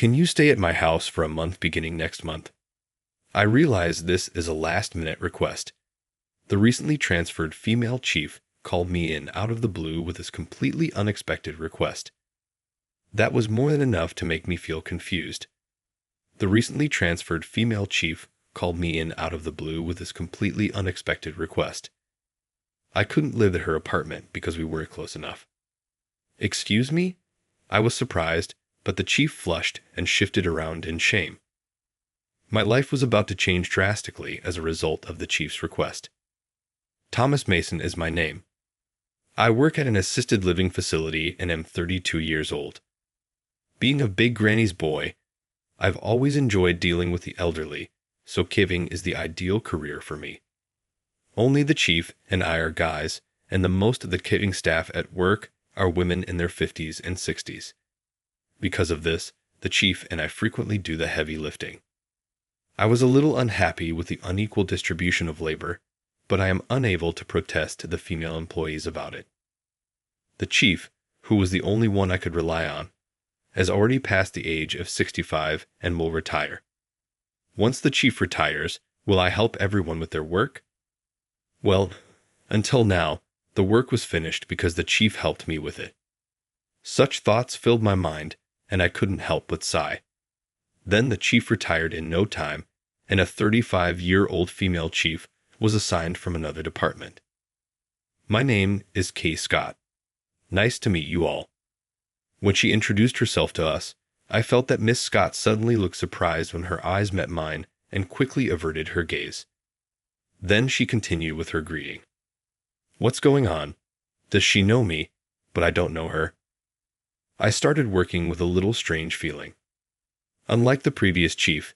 Can you stay at my house for a month beginning next month? I realize this is a last-minute request. The recently transferred female chief called me in out of the blue with this completely unexpected request. That was more than enough to make me feel confused. The recently transferred female chief called me in out of the blue with this completely unexpected request. I couldn't live at her apartment because we weren't close enough. Excuse me? I was surprised, but the chief flushed and shifted around in shame. My life was about to change drastically as a result of the chief's request. Thomas Mason is my name. I work at an assisted living facility and am 32 years old. Being a big granny's boy, I've always enjoyed dealing with the elderly, so caregiving is the ideal career for me. Only the chief and I are guys, and the most of the caregiving staff at work are women in their 50s and 60s. Because of this, the chief and I frequently do the heavy lifting. I was a little unhappy with the unequal distribution of labor, but I am unable to protest to the female employees about it. The chief, who was the only one I could rely on, has already passed the age of 65 and will retire. Once the chief retires, will I help everyone with their work? Well, until now, the work was finished because the chief helped me with it. Such thoughts filled my mind, and I couldn't help but sigh. Then the chief retired in no time, and a 35-year-old female chief was assigned from another department. My name is Kay Scott. Nice to meet you all. When she introduced herself to us, I felt that Miss Scott suddenly looked surprised when her eyes met mine and quickly averted her gaze. Then she continued with her greeting. What's going on? Does she know me, but I don't know her? I started working with a little strange feeling. Unlike the previous chief,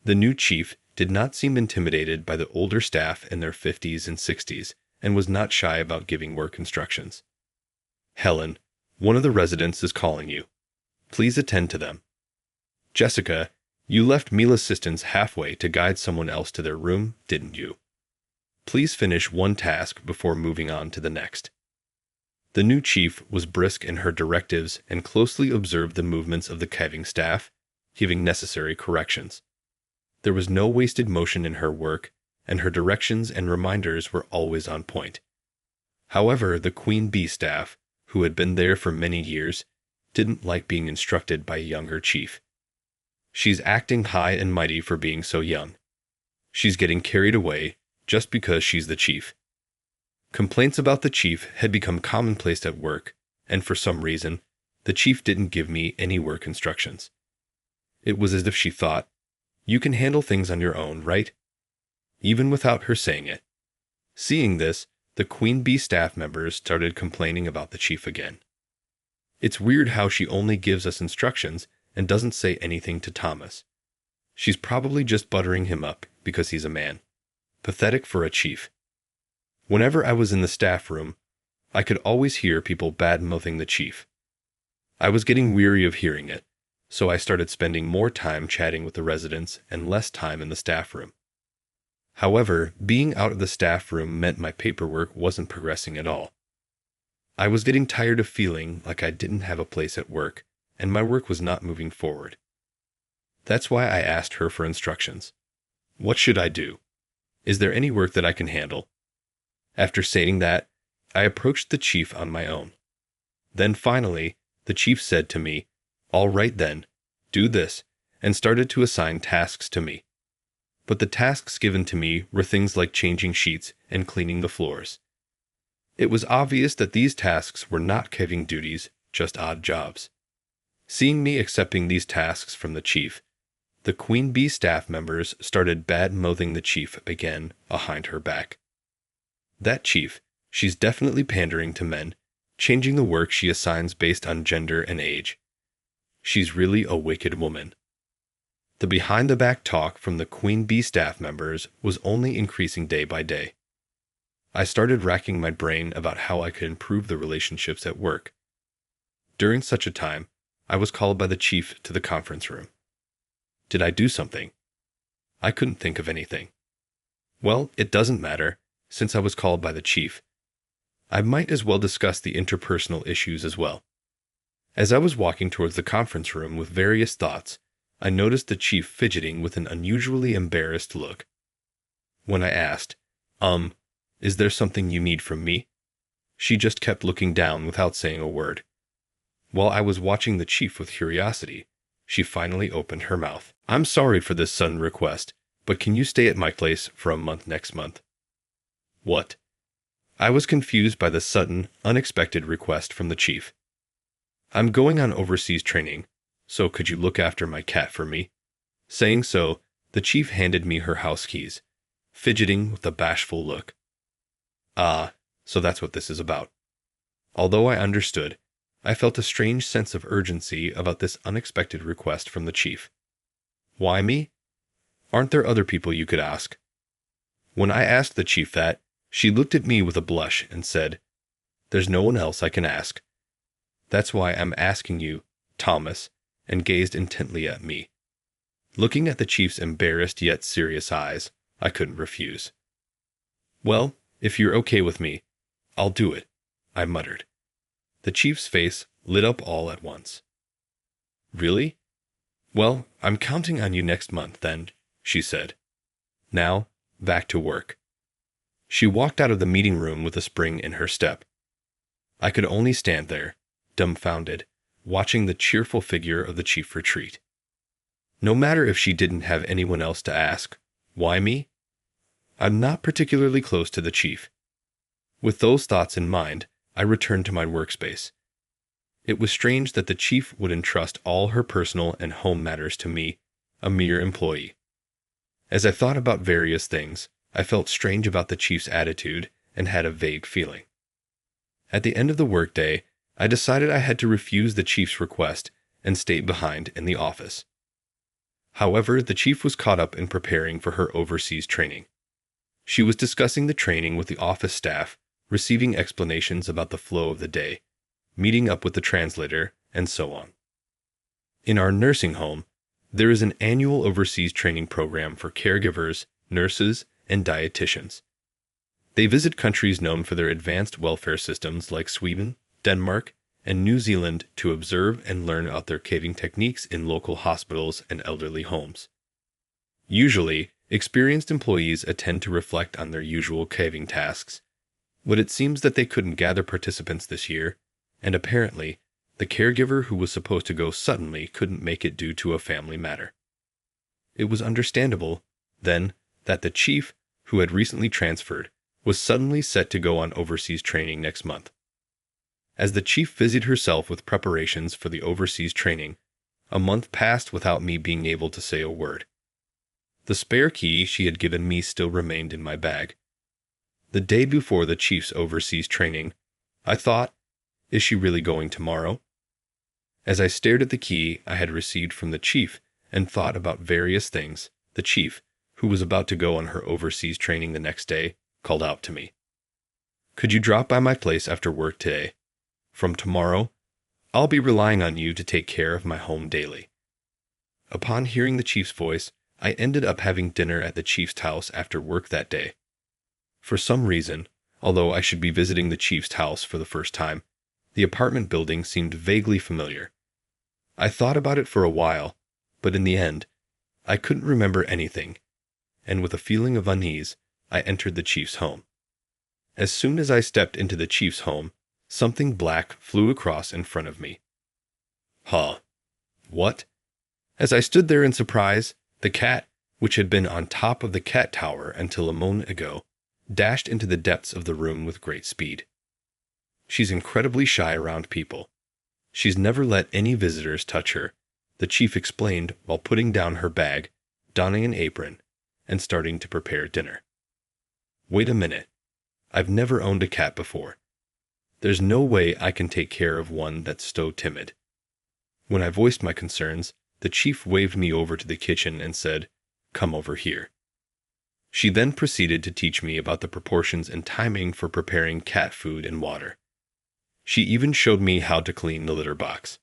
the new chief did not seem intimidated by the older staff in their 50s and 60s and was not shy about giving work instructions. Helen, one of the residents is calling you. Please attend to them. Jessica, you left meal assistants halfway to guide someone else to their room, didn't you? Please finish one task before moving on to the next. The new chief was brisk in her directives and closely observed the movements of the caregiving staff, giving necessary corrections. There was no wasted motion in her work, and her directions and reminders were always on point. However, the Queen Bee staff, who had been there for many years, didn't like being instructed by a younger chief. She's acting high and mighty for being so young. She's getting carried away just because she's the chief. Complaints about the chief had become commonplace at work, and for some reason, the chief didn't give me any work instructions. It was as if she thought, you can handle things on your own, right? Even without her saying it. Seeing this, the Queen Bee staff members started complaining about the chief again. It's weird how she only gives us instructions and doesn't say anything to Thomas. She's probably just buttering him up because he's a man. Pathetic for a chief. Whenever I was in the staff room, I could always hear people bad-mouthing the chief. I was getting weary of hearing it, so I started spending more time chatting with the residents and less time in the staff room. However, being out of the staff room meant my paperwork wasn't progressing at all. I was getting tired of feeling like I didn't have a place at work, and my work was not moving forward. That's why I asked her for instructions. What should I do? Is there any work that I can handle? After saying that, I approached the chief on my own. Then finally, the chief said to me, "All right then, do this," and started to assign tasks to me. But the tasks given to me were things like changing sheets and cleaning the floors. It was obvious that these tasks were not caregiving duties, just odd jobs. Seeing me accepting these tasks from the chief, the Queen Bee staff members started bad-mouthing the chief again behind her back. That chief, she's definitely pandering to men, changing the work she assigns based on gender and age. She's really a wicked woman. The behind-the-back talk from the Queen Bee staff members was only increasing day by day. I started racking my brain about how I could improve the relationships at work. During such a time, I was called by the chief to the conference room. Did I do something? I couldn't think of anything. Well, it doesn't matter, since I was called by the chief. I might as well discuss the interpersonal issues as well. As I was walking towards the conference room with various thoughts, I noticed the chief fidgeting with an unusually embarrassed look. When I asked, is there something you need from me? She just kept looking down without saying a word. While I was watching the chief with curiosity, she finally opened her mouth. I'm sorry for this sudden request, but can you stay at my place for a month next month? What? I was confused by the sudden, unexpected request from the chief. I'm going on overseas training, so could you look after my cat for me? Saying so, the chief handed me her house keys, fidgeting with a bashful look. Ah, so that's what this is about. Although I understood, I felt a strange sense of urgency about this unexpected request from the chief. Why me? Aren't there other people you could ask? When I asked the chief that, she looked at me with a blush and said, There's no one else I can ask. That's why I'm asking you, Thomas, and gazed intently at me. Looking at the chief's embarrassed yet serious eyes, I couldn't refuse. Well, if you're okay with me, I'll do it, I muttered. The chief's face lit up all at once. Really? Well, I'm counting on you next month, then, she said. Now, back to work. She walked out of the meeting room with a spring in her step. I could only stand there, dumbfounded, watching the cheerful figure of the chief retreat. No matter if she didn't have anyone else to ask, why me? I'm not particularly close to the chief. With those thoughts in mind, I returned to my workspace. It was strange that the chief would entrust all her personal and home matters to me, a mere employee. As I thought about various things, I felt strange about the chief's attitude and had a vague feeling. At the end of the workday, I decided I had to refuse the chief's request and stay behind in the office. However, the chief was caught up in preparing for her overseas training. She was discussing the training with the office staff, receiving explanations about the flow of the day, meeting up with the translator, and so on. In our nursing home, there is an annual overseas training program for caregivers, nurses, and dietitians. They visit countries known for their advanced welfare systems like Sweden, Denmark, and New Zealand to observe and learn about their caving techniques in local hospitals and elderly homes. Usually, experienced employees attend to reflect on their usual caving tasks, but it seems that they couldn't gather participants this year, and apparently, the caregiver who was supposed to go suddenly couldn't make it due to a family matter. It was understandable, then, that the chief, who had recently transferred, was suddenly set to go on overseas training next month. As the chief busied herself with preparations for the overseas training, a month passed without me being able to say a word. The spare key she had given me still remained in my bag. The day before the chief's overseas training, I thought, is she really going tomorrow? As I stared at the key I had received from the chief and thought about various things, the chief, who was about to go on her overseas training the next day, called out to me. Could you drop by my place after work today? From tomorrow, I'll be relying on you to take care of my home daily. Upon hearing the chief's voice, I ended up having dinner at the chief's house after work that day. For some reason, although I should be visiting the chief's house for the first time, the apartment building seemed vaguely familiar. I thought about it for a while, but in the end, I couldn't remember anything, and with a feeling of unease, I entered the chief's home. As soon as I stepped into the chief's home, something black flew across in front of me. Huh. What? As I stood there in surprise, the cat, which had been on top of the cat tower until a moment ago, dashed into the depths of the room with great speed. She's incredibly shy around people. She's never let any visitors touch her, the chief explained while putting down her bag, donning an apron, and starting to prepare dinner. Wait a minute. I've never owned a cat before. There's no way I can take care of one that's so timid. When I voiced my concerns, the chief waved me over to the kitchen and said, "Come over here." She then proceeded to teach me about the proportions and timing for preparing cat food and water. She even showed me how to clean the litter box.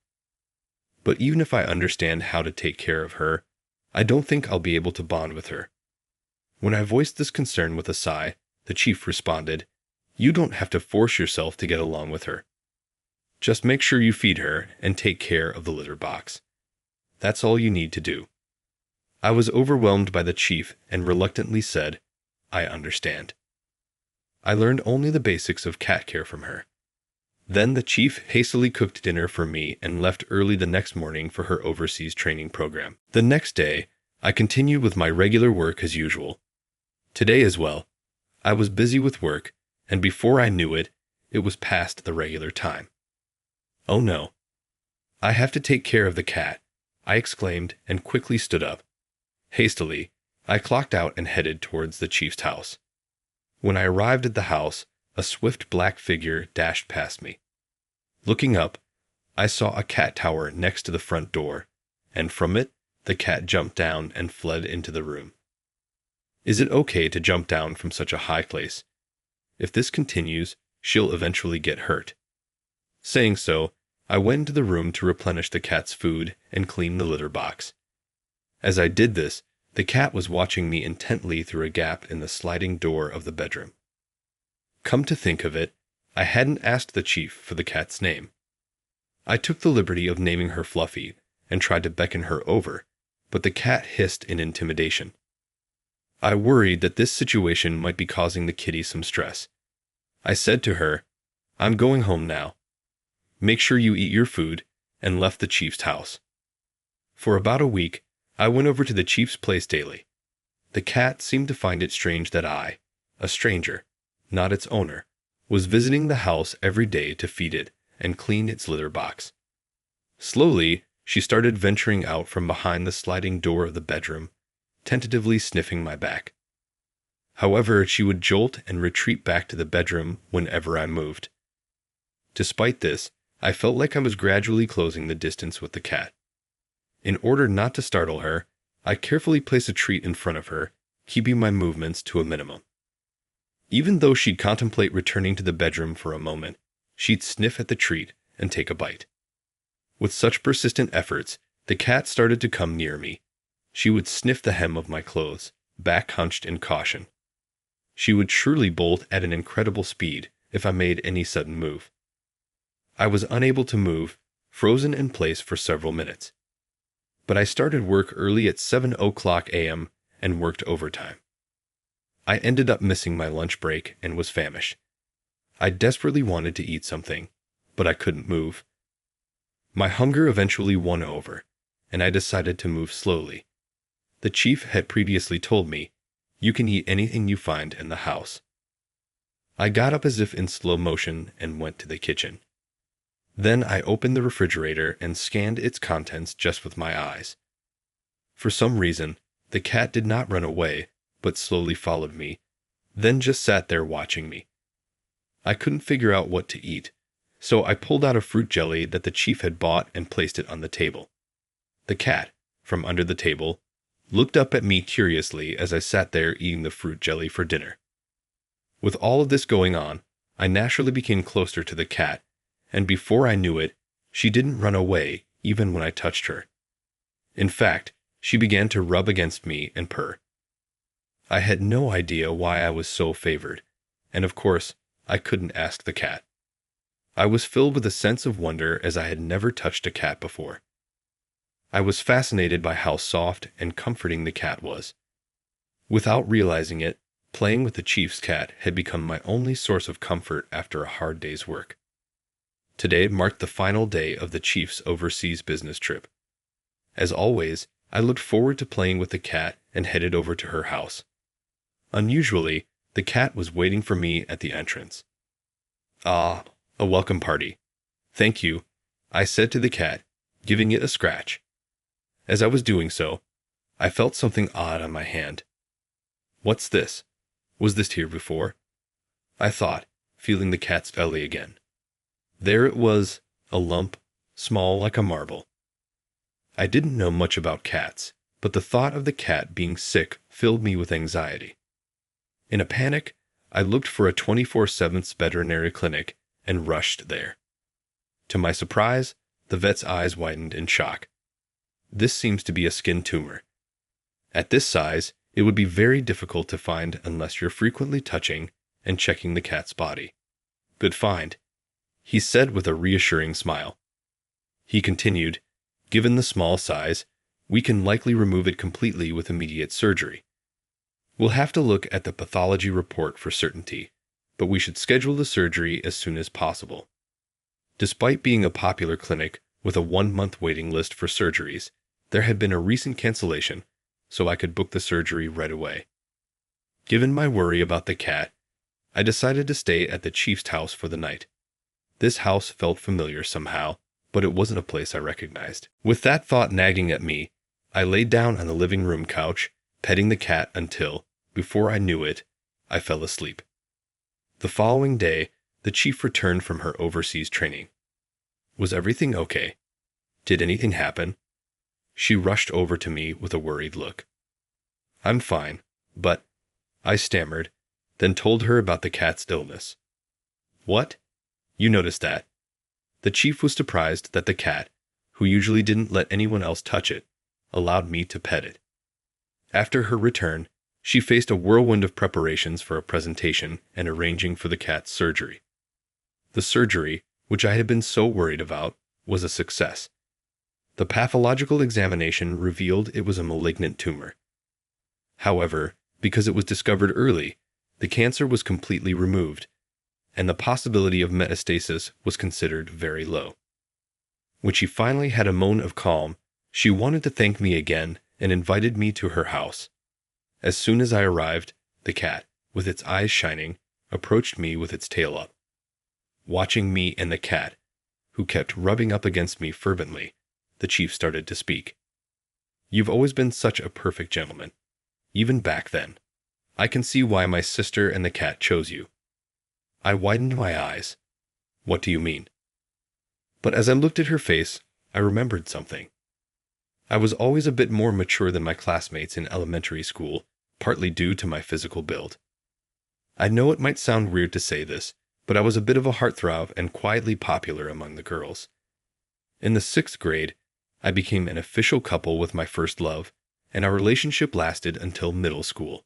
But even if I understand how to take care of her, I don't think I'll be able to bond with her. When I voiced this concern with a sigh, the chief responded, "You don't have to force yourself to get along with her. Just make sure you feed her and take care of the litter box. That's all you need to do." I was overwhelmed by the chief and reluctantly said, "I understand." I learned only the basics of cat care from her. Then the chief hastily cooked dinner for me and left early the next morning for her overseas training program. The next day, I continued with my regular work as usual. Today as well, I was busy with work, and before I knew it, it was past the regular time. "Oh no. I have to take care of the cat," I exclaimed and quickly stood up. Hastily, I clocked out and headed towards the chief's house. When I arrived at the house, a swift black figure dashed past me. Looking up, I saw a cat tower next to the front door, and from it, the cat jumped down and fled into the room. Is it okay to jump down from such a high place? If this continues, she'll eventually get hurt. Saying so, I went into the room to replenish the cat's food and clean the litter box. As I did this, the cat was watching me intently through a gap in the sliding door of the bedroom. Come to think of it, I hadn't asked the chief for the cat's name. I took the liberty of naming her Fluffy and tried to beckon her over, but the cat hissed in intimidation. I worried that this situation might be causing the kitty some stress. I said to her, "I'm going home now. Make sure you eat your food," and left the chief's house. For about a week, I went over to the chief's place daily. The cat seemed to find it strange that I, a stranger, not its owner, was visiting the house every day to feed it and clean its litter box. Slowly, she started venturing out from behind the sliding door of the bedroom, tentatively sniffing my back. However, she would jolt and retreat back to the bedroom whenever I moved. Despite this, I felt like I was gradually closing the distance with the cat. In order not to startle her, I carefully placed a treat in front of her, keeping my movements to a minimum. Even though she'd contemplate returning to the bedroom for a moment, she'd sniff at the treat and take a bite. With such persistent efforts, the cat started to come near me. She would sniff the hem of my clothes, back hunched in caution. She would surely bolt at an incredible speed if I made any sudden move. I was unable to move, frozen in place for several minutes. But I started work early at 7:00 a.m. and worked overtime. I ended up missing my lunch break and was famished. I desperately wanted to eat something, but I couldn't move. My hunger eventually won over, and I decided to move slowly. The chief had previously told me, "You can eat anything you find in the house." I got up as if in slow motion and went to the kitchen. Then I opened the refrigerator and scanned its contents just with my eyes. For some reason, the cat did not run away, but slowly followed me, then just sat there watching me. I couldn't figure out what to eat, so I pulled out a fruit jelly that the chief had bought and placed it on the table. The cat, from under the table, looked up at me curiously as I sat there eating the fruit jelly for dinner. With all of this going on, I naturally became closer to the cat, and before I knew it, she didn't run away even when I touched her. In fact, she began to rub against me and purr. I had no idea why I was so favored, and of course, I couldn't ask the cat. I was filled with a sense of wonder as I had never touched a cat before. I was fascinated by how soft and comforting the cat was. Without realizing it, playing with the chief's cat had become my only source of comfort after a hard day's work. Today marked the final day of the chief's overseas business trip. As always, I looked forward to playing with the cat and headed over to her house. Unusually, the cat was waiting for me at the entrance. "Ah, a welcome party. Thank you," I said to the cat, giving it a scratch. As I was doing so, I felt something odd on my hand. "What's this? Was this here before?" I thought, feeling the cat's belly again. There it was, a lump, small like a marble. I didn't know much about cats, but the thought of the cat being sick filled me with anxiety. In a panic, I looked for a 24/7 veterinary clinic and rushed there. To my surprise, the vet's eyes widened in shock. "This seems to be a skin tumor. At this size, it would be very difficult to find unless you're frequently touching and checking the cat's body. Good find. he said with a reassuring smile. He continued, "Given the small size, we can likely remove it completely with immediate surgery. We'll have to look at the pathology report for certainty, but we should schedule the surgery as soon as possible." Despite being a popular clinic with a 1-month waiting list for surgeries, there had been a recent cancellation, so I could book the surgery right away. Given my worry about the cat, I decided to stay at the chief's house for the night. This house felt familiar somehow, but it wasn't a place I recognized. With that thought nagging at me, I laid down on the living room couch, petting the cat until, before I knew it, I fell asleep. The following day, the chief returned from her overseas training. Was everything okay? Did anything happen? She rushed over to me with a worried look. "I'm fine, but," I stammered, then told her about the cat's illness. "What? You noticed that?" The chief was surprised that the cat, who usually didn't let anyone else touch it, allowed me to pet it. After her return, she faced a whirlwind of preparations for a presentation and arranging for the cat's surgery. The surgery, which I had been so worried about, was a success. The pathological examination revealed it was a malignant tumor. However, because it was discovered early, the cancer was completely removed, and the possibility of metastasis was considered very low. When she finally had a moan of calm, she wanted to thank me again and invited me to her house. As soon as I arrived, the cat, with its eyes shining, approached me with its tail up. Watching me and the cat, who kept rubbing up against me fervently, the chief started to speak. "You've always been such a perfect gentleman. Even back then. I can see why my sister and the cat chose you." I widened my eyes. "What do you mean?" But as I looked at her face, I remembered something. I was always a bit more mature than my classmates in elementary school, partly due to my physical build. I know it might sound weird to say this, but I was a bit of a heartthrob and quietly popular among the girls. In the 6th grade, I became an official couple with my first love, and our relationship lasted until middle school.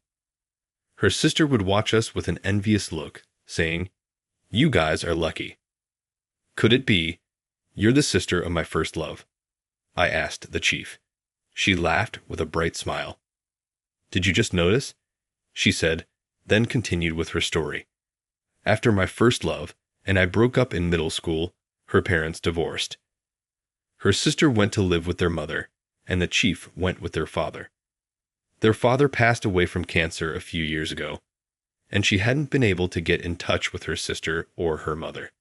Her sister would watch us with an envious look, saying, "You guys are lucky." "Could it be, you're the sister of my first love?" I asked the chief. She laughed with a bright smile. "Did you just notice?" she said, then continued with her story. "After my first love, and I broke up in middle school, her parents divorced. Her sister went to live with their mother, and the chief went with their father. Their father passed away from cancer a few years ago, and she hadn't been able to get in touch with her sister or her mother.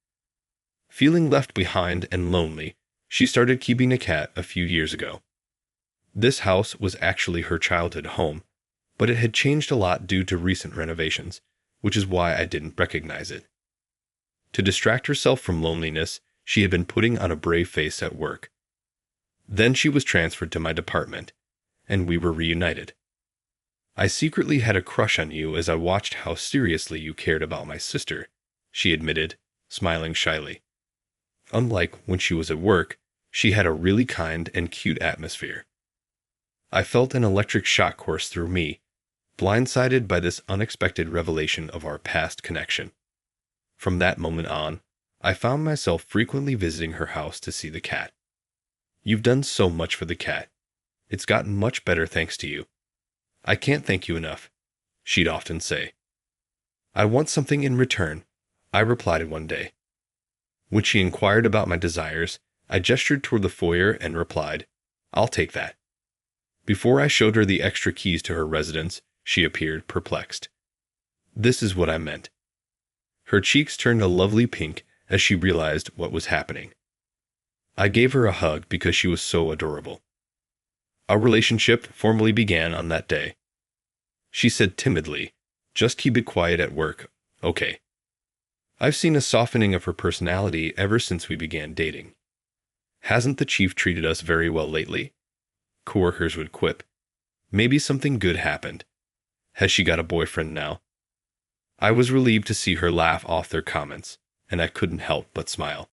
Feeling left behind and lonely, she started keeping a cat a few years ago. This house was actually her childhood home, but it had changed a lot due to recent renovations, which is why I didn't recognize it. To distract herself from loneliness, she had been putting on a brave face at work. Then she was transferred to my department, and we were reunited. I secretly had a crush on you as I watched how seriously you cared about my sister," she admitted, smiling shyly. Unlike when she was at work, she had a really kind and cute atmosphere. I felt an electric shock course through me, blindsided by this unexpected revelation of our past connection. From that moment on, I found myself frequently visiting her house to see the cat. "You've done so much for the cat. It's gotten much better thanks to you. I can't thank you enough," she'd often say. "I want something in return," I replied one day. When she inquired about my desires, I gestured toward the foyer and replied, "I'll take that." Before I showed her the extra keys to her residence, she appeared perplexed. This is what I meant. Her cheeks turned a lovely pink as she realized what was happening. I gave her a hug because she was so adorable. Our relationship formally began on that day. She said timidly, "Just keep it quiet at work, okay?" I've seen a softening of her personality ever since we began dating. "Hasn't the chief treated us very well lately?" Coworkers would quip. Maybe something good happened. Has she got a boyfriend now? I was relieved to see her laugh off their comments, and I couldn't help but smile.